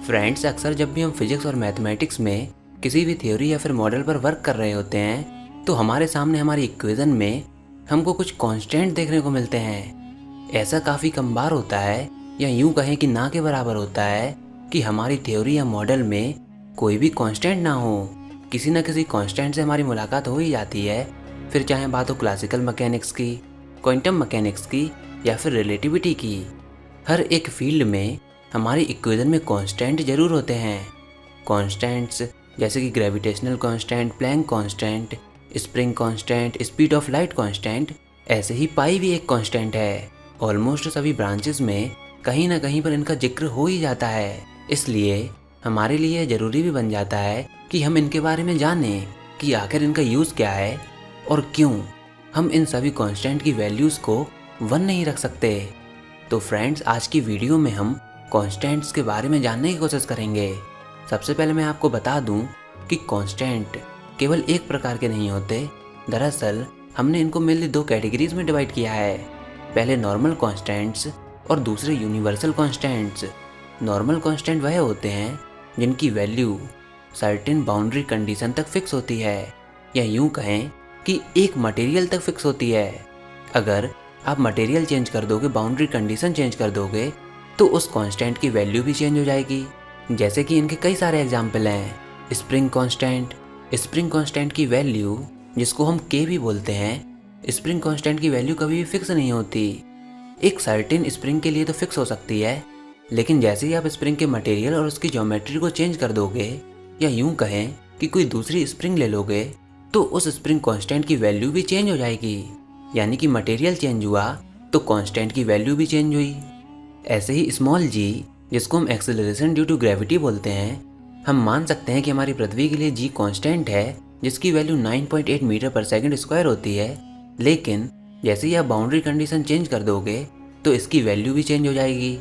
Friends, अक्सर जब भी हम फिजिक्स और मैथमेटिक्स में किसी भी थ्योरी या फिर मॉडल पर वर्क कर रहे होते हैं तो हमारे सामने हमारी इक्वेशन में हमको कुछ कांस्टेंट देखने को मिलते हैं। ऐसा काफ़ी कम बार होता है, या यूं कहें कि ना के बराबर होता है, कि हमारी थ्योरी या मॉडल में कोई भी कांस्टेंट ना हो। किसी न किसी कांस्टेंट से हमारी मुलाकात हो ही जाती है, फिर चाहे बात हो क्लासिकल मैकेनिक्स की, क्वांटम मैकेनिक्स की या फिर रिलेटिविटी की। हर एक फील्ड में हमारी इक्वेशन में कांस्टेंट जरूर होते हैं। कांस्टेंट्स जैसे कि gravitational constant, Planck constant, spring constant, speed of light constant, ऐसे ही पाई भी एक कांस्टेंट है। ऑलमोस्ट सभी ब्रांचेस में कहीं ना कहीं पर इनका जिक्र हो ही जाता है। इसलिए हमारे लिए यह जरूरी भी बन जाता है कि हम इनके बारे में जानें कि आखिर इनका यूज़ क्या है और क्यों हम इन सभी कांस्टेंट की वैल्यूज़ को 1 नहीं रख सकते। तो फ्रेंड्स, आज की वीडियो में हम कांस्टेंट्स के बारे में जानने की कोशिश करेंगे। सबसे पहले मैं आपको बता दूं कि कांस्टेंट केवल एक प्रकार के नहीं होते। दरअसल हमने इनको मेनली 2 कैटेगरीज में डिवाइड किया है। पहले नॉर्मल कांस्टेंट्स और दूसरे यूनिवर्सल कांस्टेंट्स। नॉर्मल कांस्टेंट वह होते हैं जिनकी वैल्यू सर्टेन बाउंड्री कंडीशन तक फिक्स होती है, या यूं कहें कि एक मटेरियल तक फिक्स होती है। अगर आप मटेरियल चेंज कर दोगे, बाउंड्री कंडीशन चेंज कर दोगे, तो उस कांस्टेंट की वैल्यू भी चेंज हो जाएगी। जैसे कि इनके कई सारे एग्जाम्पल हैं। Spring constant. स्प्रिंग कांस्टेंट की वैल्यू, जिसको हम के भी बोलते हैं, स्प्रिंग कांस्टेंट की वैल्यू कभी भी फिक्स नहीं होती। एक सर्टेन स्प्रिंग के लिए तो फिक्स हो सकती है, लेकिन जैसे ही आप स्प्रिंग के मटेरियल और उसकी ज्योमेट्री को चेंज कर दोगे, या यूं कहें कि कोई दूसरी स्प्रिंग ले लोगे, तो उस स्प्रिंग कांस्टेंट की वैल्यू भी चेंज हो जाएगी। यानी कि मटेरियल चेंज हुआ तो कांस्टेंट की वैल्यू भी चेंज हुई। ऐसे ही स्मॉल जी, जिसको हम एक्सेलरेशन ड्यू टू ग्रेविटी बोलते हैं, हम मान सकते हैं कि हमारी पृथ्वी के लिए जी कांस्टेंट है, जिसकी वैल्यू 9.8 मीटर पर सेकंड स्क्वायर होती है। लेकिन जैसे ही आप बाउंड्री कंडीशन चेंज कर दोगे तो इसकी वैल्यू भी चेंज हो जाएगी।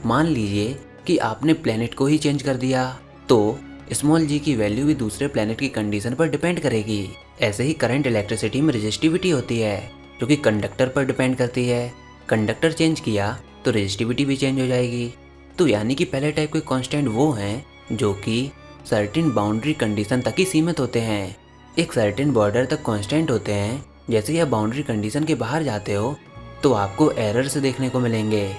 मान लीजिए कि आपने प्लेनेट को ही चेंज कर दिया, तो स्मॉल जी की वैल्यू भी दूसरे प्लेनेट की कंडीशन पर डिपेंड करेगी। ऐसे ही करंट इलेक्ट्रिसिटी में रेजिस्टिविटी होती है, जो कि कंडक्टर पर डिपेंड करती है। कंडक्टर चेंज किया तो रेजिस्टिविटी भी चेंज हो जाएगी। तो यानी कि पहले टाइप के कांस्टेंट वो हैं जो कि सर्टेन बाउंड्री कंडीशन तक ही सीमित होते हैं। एक सर्टेन बॉर्डर तक कांस्टेंट होते हैं। जैसे ही आप बाउंड्री कंडीशन के बाहर जाते हो तो आपको एरर्स देखने को मिलेंगे।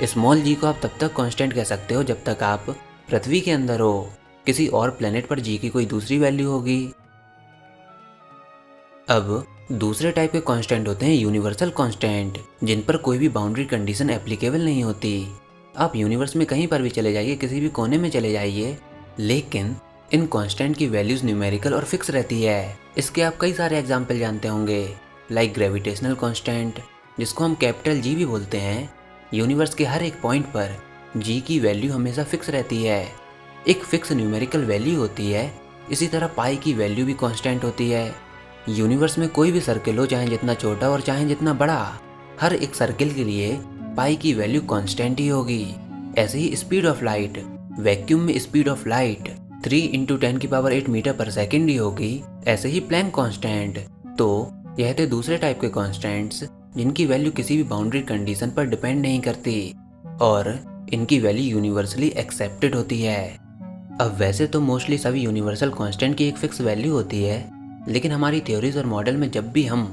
स्मॉल जी को आप तब तक कांस्टेंट कह सकते हो जब तक आप पृथ्वी के अंदर हो। किसी और प्लेनेट पर जी की कोई दूसरी वैल्यू होगी। अब दूसरे टाइप के कांस्टेंट होते हैं यूनिवर्सल कांस्टेंट, जिन पर कोई भी बाउंड्री कंडीशन एप्लीकेबल नहीं होती। आप यूनिवर्स में कहीं पर भी चले जाइए, किसी भी कोने में चले जाइए, लेकिन इन कांस्टेंट की वैल्यूज न्यूमेरिकल और फिक्स रहती है। इसके आप कई सारे एग्जाम्पल जानते होंगे, लाइक ग्रेविटेशनल कांस्टेंट, जिसको हम कैपिटल जी भी बोलते हैं। यूनिवर्स के हर एक पॉइंट पर जी की वैल्यू हमेशा फिक्स रहती है, एक फिक्स न्यूमेरिकल वैल्यू होती है। इसी तरह पाई की वैल्यू भी कांस्टेंट होती है। यूनिवर्स में कोई भी सर्किल हो, चाहे जितना छोटा और चाहे जितना बड़ा, हर एक सर्किल के लिए पाई की वैल्यू कांस्टेंट ही होगी। ऐसे ही स्पीड ऑफ लाइट, वैक्यूम में स्पीड ऑफ लाइट 3 × 10⁸ मीटर पर सेकेंड ही होगी। ऐसे ही प्लैंक कांस्टेंट। तो यह थे दूसरे टाइप के कांस्टेंट्स जिनकी वैल्यू किसी भी बाउंड्री कंडीशन पर डिपेंड नहीं करती और इनकी वैल्यू यूनिवर्सली एक्सेप्टेड होती है। अब वैसे तो मोस्टली सभी यूनिवर्सल कांस्टेंट की एक फिक्स वैल्यू होती है, लेकिन हमारी थ्योरीज और मॉडल में जब भी हम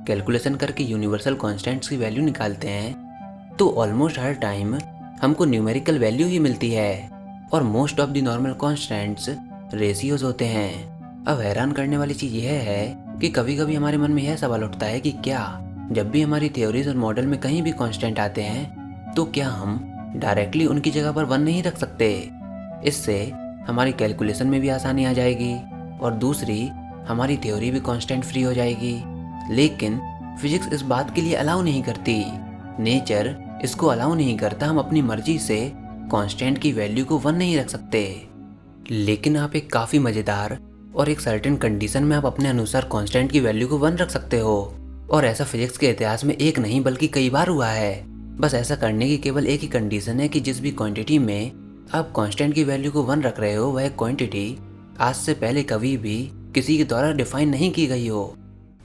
कैलकुलेशन करके यूनिवर्सल कांस्टेंट्स की वैल्यू निकालते हैं तो ऑलमोस्ट हर टाइम हमको न्यूमेरिकल वैल्यू ही मिलती है, और most of the normal constants ratios होते हैं। अब हैरान करने वाली चीज़ यह है कि कभी कभी हमारे मन में यह सवाल उठता है कि क्या जब भी हमारी थ्योरीज और मॉडल में कहीं भी कांस्टेंट आते हैं तो क्या हम डायरेक्टली उनकी जगह पर 1 नहीं रख सकते। इससे हमारी कैलकुलेशन में भी आसानी आ जाएगी और दूसरी हमारी थ्योरी भी कांस्टेंट फ्री हो जाएगी। लेकिन फिजिक्स इस बात के लिए अलाउ नहीं करती। नेचर इसको अलाउ नहीं करता। हम अपनी मर्जी से कांस्टेंट की वैल्यू को 1 नहीं रख सकते। लेकिन आप एक काफ़ी मज़ेदार और एक सर्टेन कंडीशन में आप अपने अनुसार कांस्टेंट की वैल्यू को 1 रख सकते हो, और ऐसा फिजिक्स के इतिहास में एक नहीं बल्कि कई बार हुआ है। बस ऐसा करने की केवल एक ही कंडीशन है कि जिस भी क्वांटिटी में आप कांस्टेंट की वैल्यू को 1 रख रहे हो, वह क्वांटिटी आज से पहले कभी भी किसी के द्वारा डिफाइन नहीं की गई हो।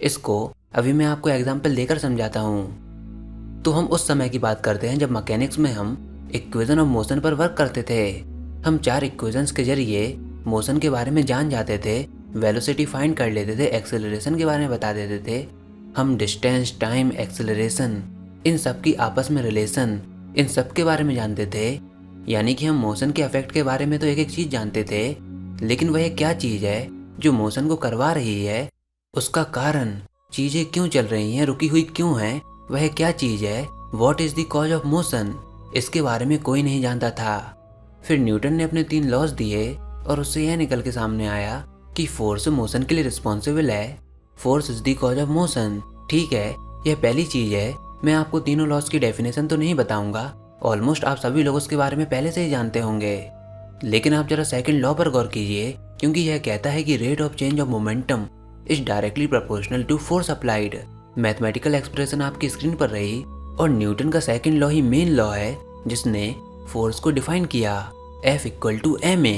इसको अभी मैं आपको एग्जाम्पल देकर समझाता हूँ। तो हम उस समय की बात करते हैं जब मैकेनिक्स में हम इक्वेशन ऑफ मोशन पर वर्क करते थे। हम 4 इक्वेशंस के जरिए मोशन के बारे में जान जाते थे, वेलोसिटी फाइंड कर लेते थे, एक्सेलरेशन के बारे में बता देते थे, हम डिस्टेंस, टाइम, एक्सेलरेशन, इन सब की आपस में रिलेशन, इन सब के बारे में जानते थे। यानी कि हम मोशन के इफेक्ट के बारे में तो एक एक चीज़ जानते थे, लेकिन वह क्या चीज़ है जो मोशन को करवा रही है, उसका कारण, चीज़ें क्यों चल रही हैं, रुकी हुई क्यों हैं, वह क्या चीज़ है, what is the cause of motion, इसके बारे में कोई नहीं जानता था। फिर न्यूटन ने अपने 3 लॉज दिए और उससे यह निकल के सामने आया कि फोर्स मोशन के लिए रिस्पॉन्सिबल है। Force is the cause of motion. ठीक है, यह पहली चीज़ है। मैं आपको तीनों लॉज की डेफिनेशन तो नहीं बताऊंगा, ऑलमोस्ट आप सभी लोग उसके बारे में पहले से ही जानते होंगे। लेकिन आप जरा सेकंड लॉ पर गौर कीजिए, क्योंकि यह कहता है कि rate of change of momentum is directly proportional to force applied. Mathematical expression आपकी स्क्रीन पर रही और न्यूटन का सेकंड लॉ ही मेन लॉ है जिसने फोर्स को डिफाइन किया, F इक्वल टू ma।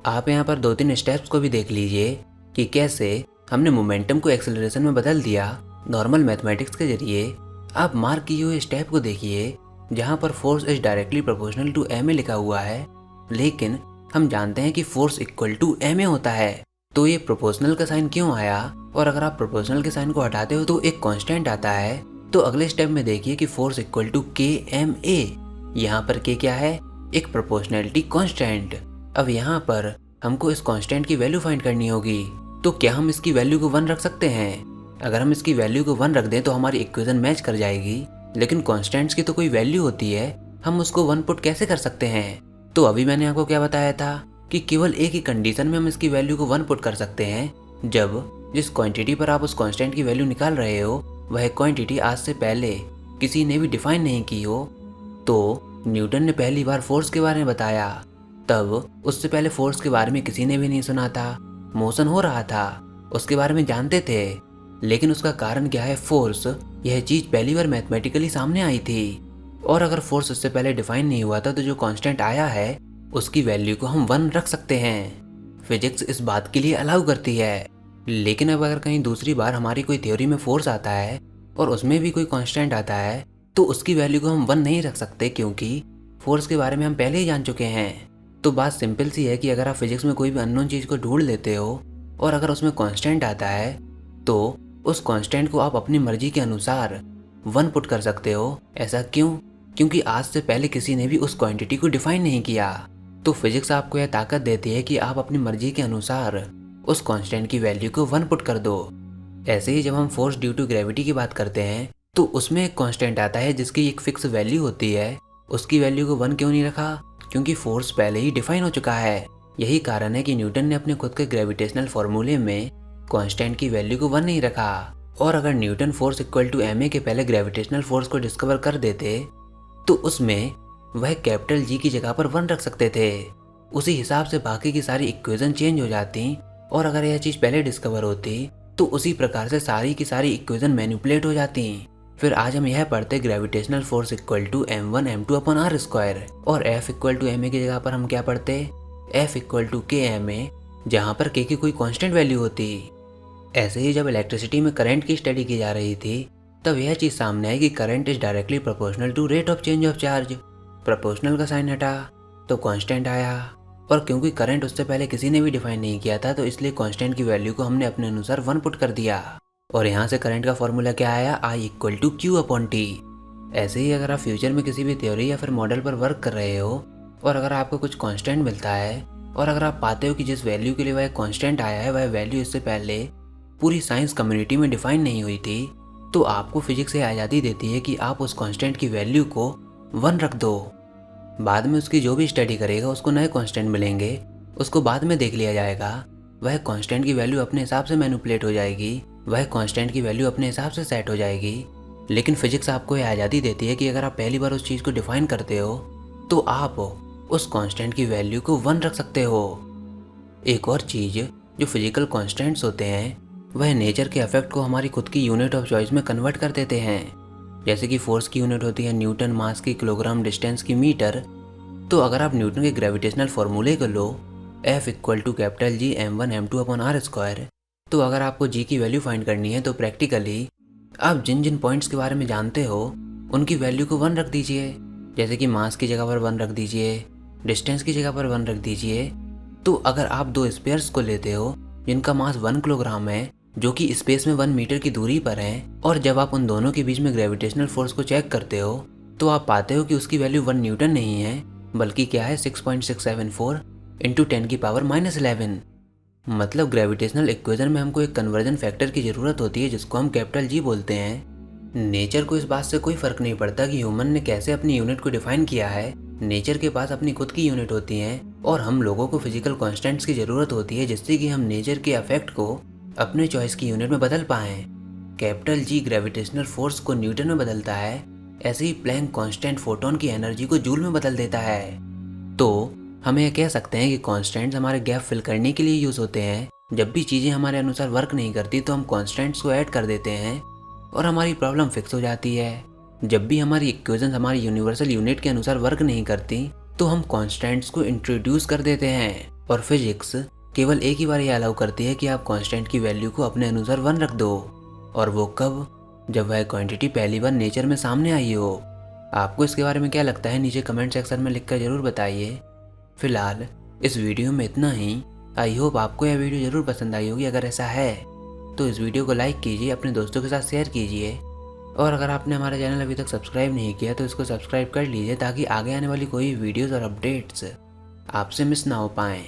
आप यहाँ पर 2-3 स्टेप्स को भी देख लीजिए कि कैसे हमने मोमेंटम को एक्सेलरेशन में बदल दिया नॉर्मल मैथमेटिक्स के जरिए। आप मार्क किए हुए स्टेप को देखिए जहाँ पर force is directly proportional to ma लिखा हुआ है, लेकिन हम जानते हैं कि फोर्स इक्वल टू ma होता है। तो ये प्रोपोर्शनल का साइन क्यों आया? और अगर आप प्रोपोर्शनल के साइन को हटाते हो तो एक कांस्टेंट आता है। तो अगले स्टेप में देखिए कि फोर्स इक्वल टू kma। यहाँ पर k क्या है? एक प्रोपोर्शनैलिटी कांस्टेंट। अब यहाँ पर हमको इस कांस्टेंट की वैल्यू फाइंड करनी होगी। तो क्या हम इसकी वैल्यू को 1 रख सकते हैं? अगर हम इसकी वैल्यू को 1 रख दें तो हमारी इक्वेशन मैच कर जाएगी, लेकिन कांस्टेंट्स की तो कोई वैल्यू होती है, हम उसको 1 पुट कैसे कर सकते हैं? तो अभी मैंने आपको क्या बताया था कि केवल एक ही कंडीशन में हम इसकी वैल्यू को 1 पुट कर सकते हैं, जब जिस क्वांटिटी पर आप उस कांस्टेंट की वैल्यू निकाल रहे हो वह क्वांटिटी आज से पहले किसी ने भी डिफाइन नहीं की हो। तो न्यूटन ने पहली बार फोर्स के बारे में बताया, तब उससे पहले फोर्स के बारे में किसी ने भी नहीं सुना था। मोशन हो रहा था, उसके बारे में जानते थे, लेकिन उसका कारण क्या है? फोर्स। यह चीज पहली बार मैथमेटिकली सामने आई थी। और अगर फोर्स उससे पहले डिफाइन नहीं हुआ था तो जो कांस्टेंट आया है उसकी वैल्यू को हम 1 रख सकते हैं। फिजिक्स इस बात के लिए अलाउ करती है। लेकिन अब अगर कहीं दूसरी बार हमारी कोई थ्योरी में फोर्स आता है और उसमें भी कोई कांस्टेंट आता है तो उसकी वैल्यू को हम 1 नहीं रख सकते, क्योंकि फोर्स के बारे में हम पहले ही जान चुके हैं। तो बात सिंपल सी है कि अगर आप फिजिक्स में कोई भी अननोन चीज़ को ढूंढ लेते हो और अगर उसमें कांस्टेंट आता है तो उस कांस्टेंट को आप अपनी मर्जी के अनुसार 1 पुट कर सकते हो। ऐसा क्यों? क्योंकि आज से पहले किसी ने भी उस क्वांटिटी को डिफाइन नहीं किया। तो फिजिक्स आपको यह ताकत देती है कि आप अपनी मर्जी के अनुसार उस कांस्टेंट की वैल्यू को 1 पुट कर दो। ऐसे ही जब हम फोर्स ड्यू टू ग्रेविटी की बात करते हैं तो उसमें एक कांस्टेंट आता है जिसकी एक फिक्स वैल्यू होती है। उसकी वैल्यू को 1 क्यों नहीं रखा? क्योंकि फोर्स पहले ही डिफाइन हो चुका है। यही कारण है कि न्यूटन ने अपने खुद के ग्रेविटेशनल फॉर्मूले में कांस्टेंट की वैल्यू को 1 नहीं रखा। और अगर Newton force equal to ma के पहले ग्रेविटेशनल फोर्स को डिस्कवर कर देते तो उसमें वह कैपिटल G की जगह पर 1 रख सकते थे। उसी हिसाब से बाकी की सारी इक्वेशन चेंज हो जाती, और अगर यह चीज़ पहले डिस्कवर होती तो उसी प्रकार से सारी की सारी इक्वेशन मैनिपुलेट हो जाती। फिर आज हम यह पढ़ते gravitational force equal to m1 m2 upon r square, और F इक्वल टू ma की जगह पर हम क्या पढ़ते? F इक्वल टू kma, जहाँ पर k की कोई कांस्टेंट वैल्यू होती। ऐसे ही जब इलेक्ट्रिसिटी में करंट की स्टडी की जा रही थी तब यह चीज़ सामने आई कि current is directly proportional to rate of change of charge. Proportional का साइन हटा तो कांस्टेंट आया, और क्योंकि करंट उससे पहले किसी ने भी डिफाइन नहीं किया था तो इसलिए कांस्टेंट की वैल्यू को हमने अपने अनुसार 1 पुट कर दिया। और यहाँ से करंट का फॉर्मूला क्या आया? I equal to Q upon T। ऐसे ही अगर आप फ्यूचर में किसी भी थ्योरी या फिर मॉडल पर वर्क कर रहे हो और अगर आपको कुछ कांस्टेंट मिलता है और अगर आप पाते हो कि जिस वैल्यू के लिए वह कांस्टेंट आया है वह वैल्यू इससे पहले पूरी साइंस कम्युनिटी में डिफाइन नहीं हुई थी, तो आपको फिजिक्स से आज़ादी देती है कि आप उस कांस्टेंट की वैल्यू को 1 रख दो। बाद में उसकी जो भी स्टडी करेगा उसको नए कांस्टेंट मिलेंगे, उसको बाद में देख लिया जाएगा। वह कांस्टेंट की वैल्यू अपने हिसाब से मैनिपुलेट हो जाएगी, वह कांस्टेंट की वैल्यू अपने हिसाब से सेट हो जाएगी। लेकिन फिजिक्स आपको यह आज़ादी देती है कि अगर आप पहली बार उस चीज़ को डिफाइन करते हो तो आप उस कांस्टेंट की वैल्यू को 1 रख सकते हो। एक और चीज़ जो फिजिकल कांस्टेंट्स होते हैं वह नेचर के इफेक्ट को हमारी खुद की यूनिट ऑफ चॉइस में कन्वर्ट कर देते हैं। जैसे कि फोर्स की यूनिट होती है न्यूटन, मास की किलोग्राम, डिस्टेंस की मीटर। तो अगर आप न्यूटन के ग्रेविटेशनल फॉर्मूले को लो F equal to capital G m1 m2 upon r square, तो अगर आपको G की वैल्यू फाइंड करनी है तो प्रैक्टिकली आप जिन जिन पॉइंट्स के बारे में जानते हो उनकी वैल्यू को 1 रख दीजिए। जैसे कि मास की जगह पर 1 रख दीजिए, डिस्टेंस की जगह पर 1 रख दीजिए। तो अगर आप 2 स्पेयर्स को लेते हो जिनका मास 1 किलोग्राम है, जो कि स्पेस में 1 मीटर की दूरी पर है, और जब आप उन दोनों के बीच में ग्रेविटेशनल फोर्स को चेक करते हो तो आप पाते हो कि उसकी वैल्यू 1 न्यूटन नहीं है, बल्कि क्या है 6.674 इंटू 10 की पावर -11। मतलब ग्रेविटेशनल इक्वेशन में हमको एक कन्वर्जन फैक्टर की ज़रूरत होती है जिसको हम कैपिटल जी बोलते हैं। नेचर को इस बात से कोई फ़र्क नहीं पड़ता कि ह्यूमन ने कैसे अपनी यूनिट को डिफाइन किया है। नेचर के पास अपनी खुद की यूनिट होती हैं और हम लोगों को फिजिकल कॉन्स्टेंट्स की ज़रूरत होती है जिससे कि हम नेचर के इफेक्ट को अपने चॉइस की यूनिट में बदल पाएँ। कैपिटल जी ग्रेविटेशनल फोर्स को न्यूटन में बदलता है, ऐसे ही प्लैंक कांस्टेंट फोटोन की एनर्जी को जूल में बदल देता है। तो हम यह कह सकते हैं कि कांस्टेंट्स हमारे गैप फिल करने के लिए यूज़ होते हैं। जब भी चीज़ें हमारे अनुसार वर्क नहीं करती तो हम कांस्टेंट्स को ऐड कर देते हैं और हमारी प्रॉब्लम फिक्स हो जाती है। जब भी हमारी इक्वेशंस हमारी यूनिवर्सल यूनिट के अनुसार वर्क नहीं करती तो हम कांस्टेंट्स को इंट्रोड्यूस कर देते हैं, और फिजिक्स केवल एक ही बार ये अलाउ करती है कि आप कांस्टेंट की वैल्यू को अपने अनुसार 1 रख दो। और वो कब? जब वह क्वांटिटी पहली बार नेचर में सामने आई हो। आपको इसके बारे में क्या लगता है नीचे कमेंट सेक्शन में लिखकर ज़रूर बताइए। फिलहाल इस वीडियो में इतना ही। आई होप आपको यह वीडियो ज़रूर पसंद आई होगी। अगर ऐसा है तो इस वीडियो को लाइक कीजिए, अपने दोस्तों के साथ शेयर कीजिए, और अगर आपने हमारा चैनल अभी तक सब्सक्राइब नहीं किया तो इसको सब्सक्राइब कर लीजिए ताकि आगे आने वाली कोई वीडियोज़ और अपडेट्स आपसे मिस ना हो पाएँ।